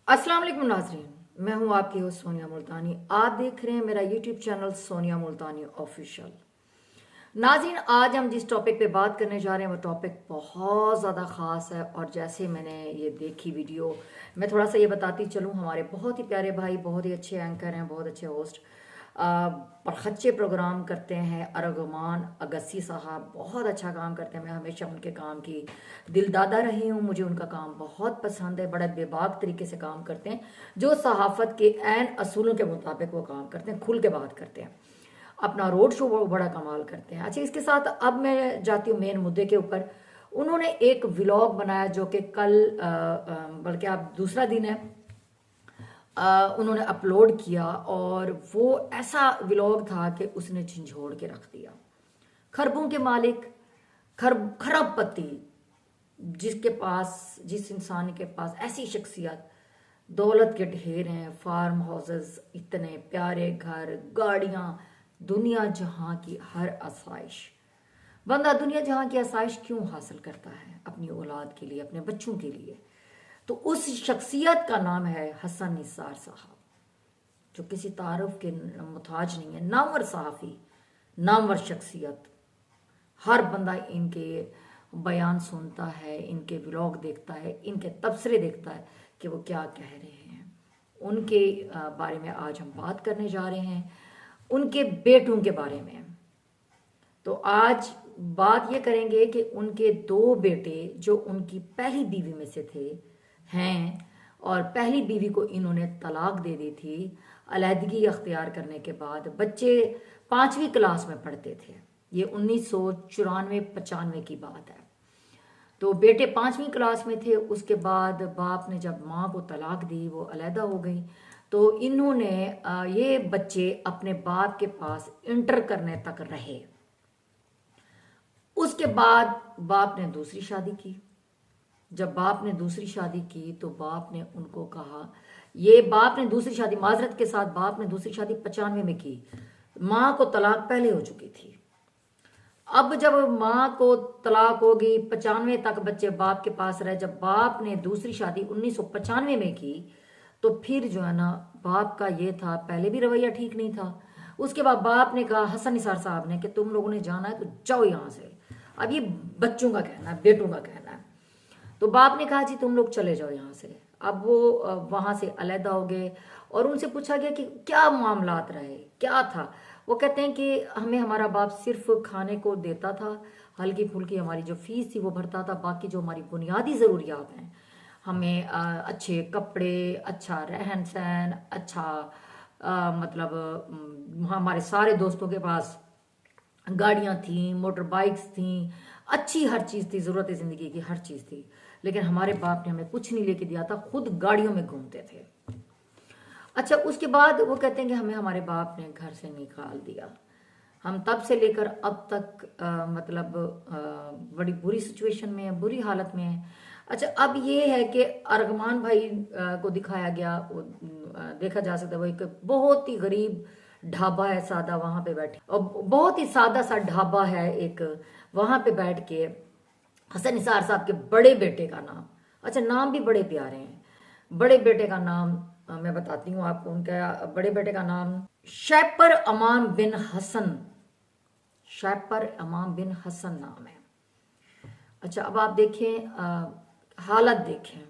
अस्सलाम वालेकुम नाजरीन, मैं हूं आपकी होस्ट सोनिया मुल्तानी। आप देख रहे हैं मेरा यूट्यूब चैनल सोनिया मुल्तानी ऑफिशियल। नाजरीन, आज हम जिस टॉपिक पे बात करने जा रहे हैं वो टॉपिक बहुत ज़्यादा ख़ास है। और जैसे मैंने ये देखी वीडियो, मैं थोड़ा सा ये बताती चलूँ। हमारे बहुत ही प्यारे भाई, बहुत ही अच्छे एंकर हैं, बहुत अच्छे होस्ट, परखच्चे प्रोग्राम करते हैं। अरगमान अगस्सी साहब बहुत अच्छा काम करते हैं। मैं हमेशा उनके काम की दिलदादा रही हूँ। मुझे उनका काम बहुत पसंद है। बड़ा बेबाक तरीके से काम करते हैं, जो सहाफ़त के ऐन असूलों के मुताबिक वो काम करते हैं, खुल के बात करते हैं। अपना रोड शो वो बड़ा कमाल करते हैं। अच्छा, इसके साथ अब मैं जाती हूँ मेन मुद्दे के ऊपर। उन्होंने एक व्लॉग बनाया जो कि कल बल्कि अब दूसरा दिन है, उन्होंने अपलोड किया। और वो ऐसा व्लॉग था कि उसने झंझोड़ के रख दिया। खरबों के मालिक, खरबपति, जिसके पास, जिस इंसान के पास ऐसी शख्सियत, दौलत के ढेर हैं, फार्म हाउसेस, इतने प्यारे घर, गाड़ियां, दुनिया जहां की हर आसाइश। बंदा दुनिया जहां की आसाइश क्यों हासिल करता है? अपनी औलाद के लिए, अपने बच्चों के लिए। तो उस शख्सियत का नाम है हसन निसार साहब, जो किसी तारुफ के मुताज नहीं है। नामवर सहाफ़ी, नामवर शख्सियत। हर बंदा इनके बयान सुनता है, इनके व्लॉग देखता है, इनके तबसरे देखता है कि वो क्या कह रहे हैं। उनके बारे में आज हम बात करने जा रहे हैं, उनके बेटों के बारे में। तो आज बात ये करेंगे कि उनके दो बेटे जो उनकी पहली बीवी में से थे हैं, और पहली बीवी को इन्होंने तलाक दे दी थी अलहदगी अख्तियार करने के बाद। बच्चे 5वीं क्लास में पढ़ते थे। ये 1994-95 की बात है। तो बेटे 5वीं क्लास में थे। उसके बाद बाप ने जब माँ को तलाक दी, वो अलहदा हो गई। तो इन्होंने ये बच्चे अपने बाप के पास इंटर करने तक रहे। उसके बाद बाप ने दूसरी शादी की। जब बाप ने दूसरी शादी की तो बाप ने उनको कहा, ये बाप ने दूसरी शादी, माजरत के साथ, बाप ने दूसरी शादी 95 में की। माँ को तलाक पहले हो चुकी थी। अब जब माँ को तलाक होगी, 95 तक बच्चे बाप के पास रहे। जब बाप ने दूसरी शादी 1995 में की तो फिर जो है ना, बाप का ये था, पहले भी रवैया ठीक नहीं था। उसके बाद बाप ने कहा, हसन निसार साहब ने, कि तुम लोगों ने जाना है तो जाओ यहाँ से। अब ये बच्चों का कहना है, बेटों का कहना है। तो बाप ने कहा, जी तुम लोग चले जाओ यहाँ से। अब वो वहाँ से अलहदा हो गए। और उनसे पूछा गया कि क्या मामलात रहे, क्या था। वो कहते हैं कि हमें हमारा बाप सिर्फ खाने को देता था, हल्की फुल्की हमारी जो फीस थी वो भरता था। बाकी जो हमारी बुनियादी ज़रूरियात हैं, हमें अच्छे कपड़े, अच्छा रहन सहन, अच्छा मतलब हमारे सारे दोस्तों के पास गाड़ियाँ थीं, मोटर बाइक्स थीं, अच्छी हर चीज़ थी, ज़रूरत ज़िंदगी की हर चीज़ थी। लेकिन हमारे बाप ने हमें कुछ नहीं लेके दिया था, खुद गाड़ियों में घूमते थे। अच्छा, उसके बाद वो कहते हैं कि हमें हमारे बाप ने घर से निकाल दिया। हम तब से लेकर अब तक मतलब बड़ी बुरी सिचुएशन में है, बुरी हालत में है। अच्छा, अब ये है कि अरगमान भाई को दिखाया गया। वो देखा जा सकता है, वो एक बहुत ही गरीब ढाबा है, सादा, वहां पे बैठे, और बहुत ही सादा सा ढाबा है एक, वहां पे बैठ के हसन निसार साहब के बड़े बेटे का नाम, अच्छा नाम भी बड़े प्यारे हैं, बड़े बेटे का नाम मैं बताती हूँ आपको। उनका बड़े बेटे का नाम शैपर अमाम बिन हसन, शैपर अमाम बिन हसन नाम है। अच्छा, अब आप देखें, हालत देखें,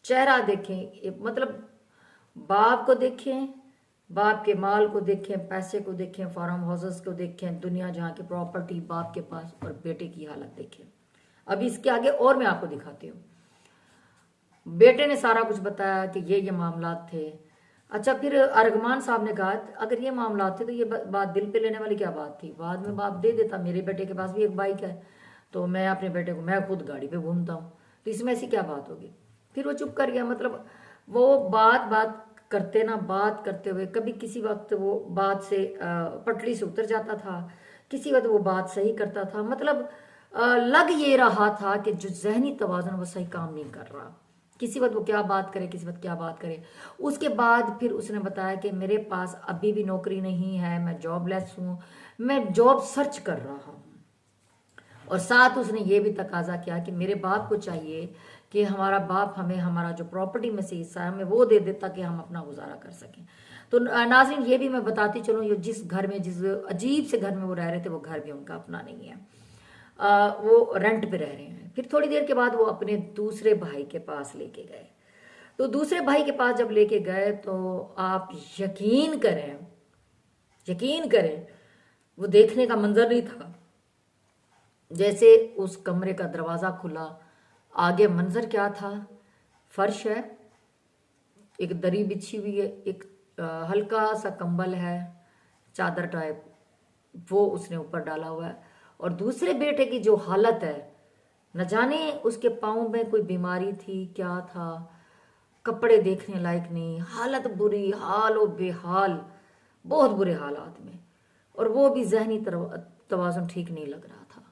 चेहरा देखें, मतलब बाप को देखें, बाप के माल को देखें, पैसे को देखें, फार्म हाउसेस को देखें, दुनिया जहाँ की प्रॉपर्टी बाप के पास, और बेटे की हालत देखें। अभी इसके आगे और मैं आपको दिखाती हूँ। बेटे ने सारा कुछ बताया कि ये मामलात थे। अच्छा, फिर अरगमान साहब ने कहा, अगर ये मामलात थे तो ये बात दिल पे लेने वाली क्या बात थी? बाद में बाप दे देता, मेरे बेटे के पास भी एक बाइक है, तो मैं अपने बेटे को, मैं खुद गाड़ी पे घूमता हूँ, तो इसमें ऐसी क्या बात होगी? फिर वो चुप कर गया। मतलब वो बात बात करते ना, बात करते हुए कभी किसी वक्त वो बात से पटरी से उतर जाता था, किसी वक्त वो बात सही करता था। मतलब लग ये रहा था कि जो जहनी तवाज़ुन वो सही काम नहीं कर रहा। किसी वक्त वो क्या बात करे, किसी वक्त क्या बात करे। उसके बाद फिर उसने बताया कि मेरे पास अभी भी नौकरी नहीं है, मैं जॉबलेस हूँ, मैं जॉब सर्च कर रहा हूँ। और साथ उसने ये भी तकाजा किया कि मेरे बाप को चाहिए कि हमारा बाप हमें हमारा जो प्रॉपर्टी में से हिस्सा है हमें वो दे देता कि हम अपना गुजारा कर सकें। तो नाज़रीन ये भी मैं बताती चलूँ, ये जिस घर में, जिस अजीब से घर में वो रह रहे थे, वो घर भी उनका अपना नहीं है। वो रेंट पे रह रहे हैं। फिर थोड़ी देर के बाद वो अपने दूसरे भाई के पास लेके गए। तो दूसरे भाई के पास जब लेके गए तो आप यकीन करें, यकीन करें, वो देखने का मंजर नहीं था। जैसे उस कमरे का दरवाज़ा खुला, आगे मंजर क्या था, फर्श है, एक दरी बिछी हुई है, एक हल्का सा कंबल है, चादर टाइप, वो उसने ऊपर डाला हुआ है। और दूसरे बेटे की जो हालत है, न जाने उसके पाँव में कोई बीमारी थी, क्या था, कपड़े देखने लायक नहीं, हालत बुरी, हाल और बेहाल, बहुत बुरे हालात में। और वो भी जहनी तवाज़ुन ठीक नहीं लग रहा था।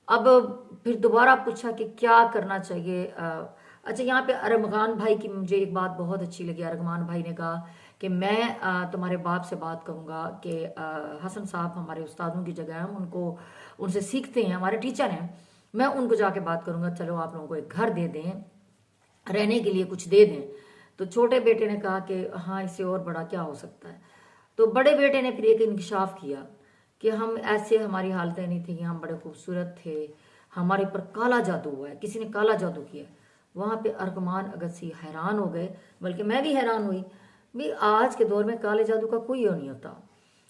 अब फिर दोबारा पूछा कि क्या करना चाहिए। अच्छा, यहाँ पे अरगमान भाई की मुझे एक बात बहुत अच्छी लगी। अरगमान भाई ने कहा कि मैं तुम्हारे बाप से बात करूँगा कि हसन साहब हमारे उस्तादों की जगह है, हम उनको उनसे सीखते हैं, हमारे टीचर हैं, मैं उनको जाके बात करूँगा, चलो आप लोगों को एक घर दे दें, रहने के लिए कुछ दे दें। तो छोटे बेटे ने कहा कि हाँ, इससे और बड़ा क्या हो सकता है। तो बड़े बेटे ने फिर एक इंकशाफ किया कि हम ऐसे, हमारी हालतें नहीं थी, हम बड़े खूबसूरत थे, हमारे पर काला जादू हुआ है, किसी ने काला जादू किया। वहाँ पे अरगमान अगसी हैरान हो गए, बल्कि मैं भी हैरान हुई। भी आज के दौर में काले जादू का कोई वो नहीं होता,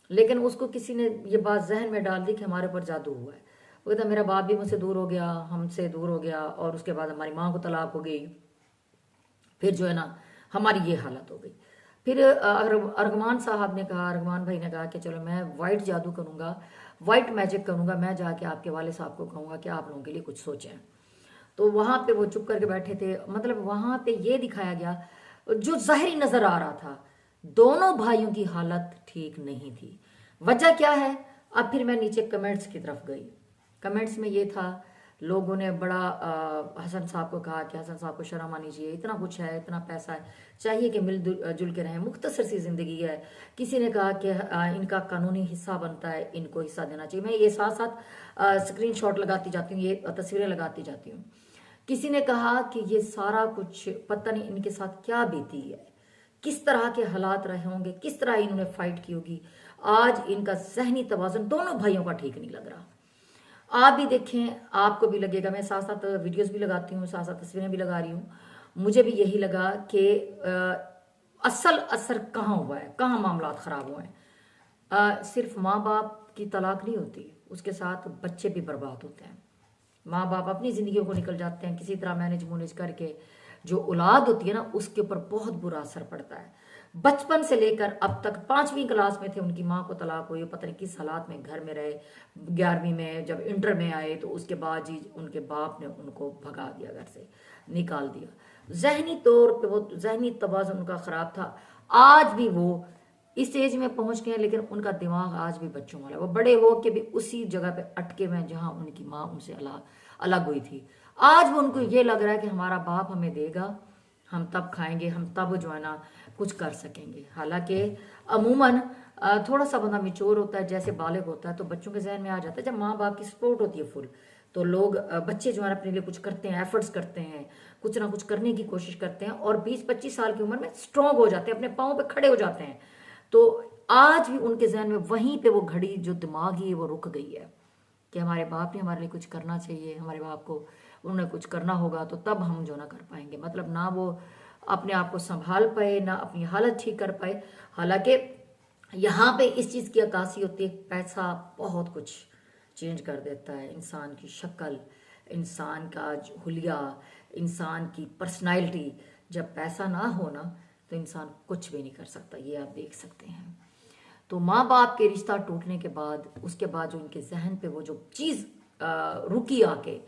लेकिन उसको किसी ने ये बात जहन में डाल दी कि हमारे ऊपर जादू हुआ है। वो कहता मेरा बाप भी मुझसे दूर हो गया, हमसे दूर हो गया, और उसके बाद हमारी माँ को तलाक हो गई, फिर जो है ना हमारी ये हालत हो गई। फिर अरगमान साहब ने कहा, अरगमान भाई ने कहा कि चलो मैं वाइट जादू करूँगा, वाइट मैजिक करूँगा, मैं जाके आपके वाले साहब को कहूँगा कि आप लोगों के लिए कुछ सोचें। तो वहाँ पे वो चुप करके बैठे थे। मतलब वहाँ पे ये दिखाया गया जो ज़ाहिरी नज़र आ रहा था, दोनों भाइयों की हालत ठीक नहीं थी। वजह क्या है? अब फिर मैं नीचे कमेंट्स की तरफ गई। कमेंट्स में ये था, लोगों ने बड़ा हसन साहब को कहा कि हसन साहब को शर्म आनी चाहिए, इतना कुछ है, इतना पैसा है, चाहिए कि मिलजुल के रहें, मुख्तसर सी ज़िंदगी है। किसी ने कहा कि इनका कानूनी हिस्सा बनता है, इनको हिस्सा देना चाहिए। मैं ये साथ साथ स्क्रीनशॉट लगाती जाती हूँ, ये तस्वीरें लगाती जाती हूँ। किसी ने कहा कि ये सारा कुछ पता नहीं इनके साथ क्या बीती है, किस तरह के हालात रहे होंगे, किस तरह इन्होंने फाइट की होगी। आज इनका जहनी तवाज़ुन दोनों भाइयों का ठीक नहीं लग रहा। आप भी देखें, आपको भी लगेगा। मैं साथ साथ वीडियोस भी लगाती हूँ, साथ साथ तस्वीरें भी लगा रही हूँ। मुझे भी यही लगा कि असल असर कहाँ हुआ है, कहाँ मामला ख़राब हुए हैं। सिर्फ माँ बाप की तलाक नहीं होती, उसके साथ बच्चे भी बर्बाद होते हैं। माँ बाप अपनी ज़िंदगियों को निकल जाते हैं किसी तरह मैनेज मुनेज करके। जो औलाद होती है ना, उसके ऊपर बहुत बुरा असर पड़ता है। बचपन से लेकर अब तक 5वीं क्लास में थे, उनकी माँ को तलाक हुई, पता नहीं किस हालात में घर में रहे। 11वीं में जब इंटर में आए तो उसके बाद ही उनके बाप ने उनको भगा दिया, घर से निकाल दिया। जहनी तौर पे वो जहनी तवाज़ुन उनका ख़राब था। आज भी वो इस एज में पहुंच गए हैं, लेकिन उनका दिमाग आज भी बच्चों वाला है। वो बड़े हो के भी उसी जगह पे अटके हुए हैं जहां उनकी माँ उनसे अलग हुई थी। आज वो उनको ये लग रहा है कि हमारा बाप हमें देगा, हम तब खाएंगे, हम तब जो है ना कुछ कर सकेंगे। हालांकि अमूमन थोड़ा सा बंदा मिच्योर होता है, जैसे बालिग होता है, तो बच्चों के जहन में आ जाता है, जब माँ बाप की सपोर्ट होती है फुल, तो लोग बच्चे जो है अपने लिए कुछ करते हैं, एफर्ट्स करते हैं, कुछ ना कुछ करने की कोशिश करते हैं, और 20-25 साल की उम्र में स्ट्रांग हो जाते हैं, अपने पाँव पे खड़े हो जाते हैं। तो आज भी उनके जहन में वहीं पे वो घड़ी जो दिमागी है वो रुक गई है कि हमारे बाप ने हमारे लिए कुछ करना चाहिए, हमारे बाप को उन्होंने कुछ करना होगा, तो तब हम जो ना कर पाएंगे। मतलब ना वो अपने आप को संभाल पाए, ना अपनी हालत ठीक कर पाए। हालांकि यहाँ पे इस चीज़ की अक्कासी होती है, पैसा बहुत कुछ चेंज कर देता है, इंसान की शक्ल, इंसान का हुलिया, इंसान की पर्सनालिटी। जब पैसा ना हो ना, तो इंसान कुछ भी नहीं कर सकता, ये आप देख सकते हैं। तो माँ बाप के रिश्ता टूटने के बाद, उसके बाद जो उनके जहन पे वो जो चीज़ रुकी आके,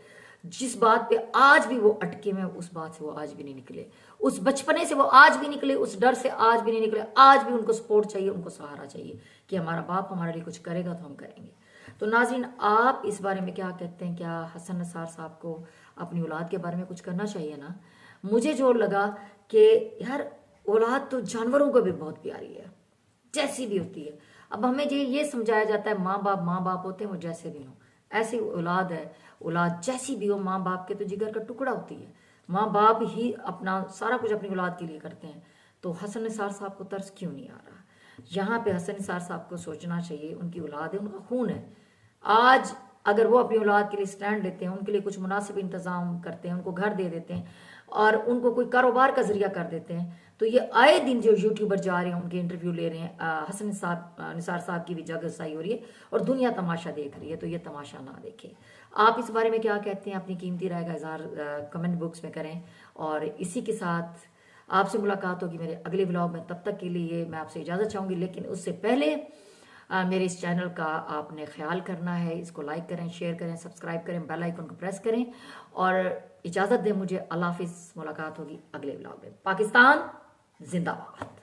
जिस बात पे आज भी वो अटके में, उस बात से वो आज भी नहीं निकले, उस बचपने से वो आज भी निकले, उस डर से आज भी नहीं निकले। आज भी उनको सपोर्ट चाहिए, उनको सहारा चाहिए कि हमारा बाप हमारे लिए कुछ करेगा तो हम करेंगे। तो नाज़रीन, आप इस बारे में क्या कहते हैं? क्या हसन निसार साहब को अपनी औलाद के बारे में कुछ करना चाहिए ना? मुझे जो लगा कि यार, औलाद तो जानवरों को भी बहुत प्यारी है, जैसी भी होती है। अब हमें ये समझाया जाता है माँ बाप होते हैं, वो जैसे भी हो, ऐसी औलाद है। औलाद जैसी भी हो, माँ बाप के तो जिगर का टुकड़ा होती है। माँ बाप ही अपना सारा कुछ अपनी औलाद के लिए करते हैं, तो हसन निसार साहब को तरस क्यों नहीं आ रहा? यहाँ पे हसन निसार साहब को सोचना चाहिए, उनकी औलाद है, उनका खून है। आज अगर वो अपनी औलाद के लिए स्टैंड लेते हैं, उनके लिए कुछ मुनासिब इंतज़ाम करते हैं, उनको घर दे देते हैं और उनको कोई कारोबार का जरिया कर देते हैं, तो ये आए दिन जो यूट्यूबर जा रहे हैं उनके इंटरव्यू ले रहे हैं, हसन निसार साहब की भी जगहसाई हो रही है और दुनिया तमाशा देख रही है, तो ये तमाशा ना देखे। आप इस बारे में क्या कहते हैं? अपनी कीमती राय का इजहार कमेंट बॉक्स में करें। और इसी के साथ आपसे मुलाकात होगी मेरे अगले व्लॉग में। तब तक के लिए मैं आपसे इजाज़त चाहूँगी, लेकिन उससे पहले मेरे इस चैनल का आपने ख्याल करना है। इसको लाइक करें, शेयर करें, सब्सक्राइब करें, बेल आइकन को प्रेस करें और इजाज़त दें मुझे। अल्लाह हाफिज़। मुलाकात होगी अगले व्लॉग में। पाकिस्तान जिंदाबाद।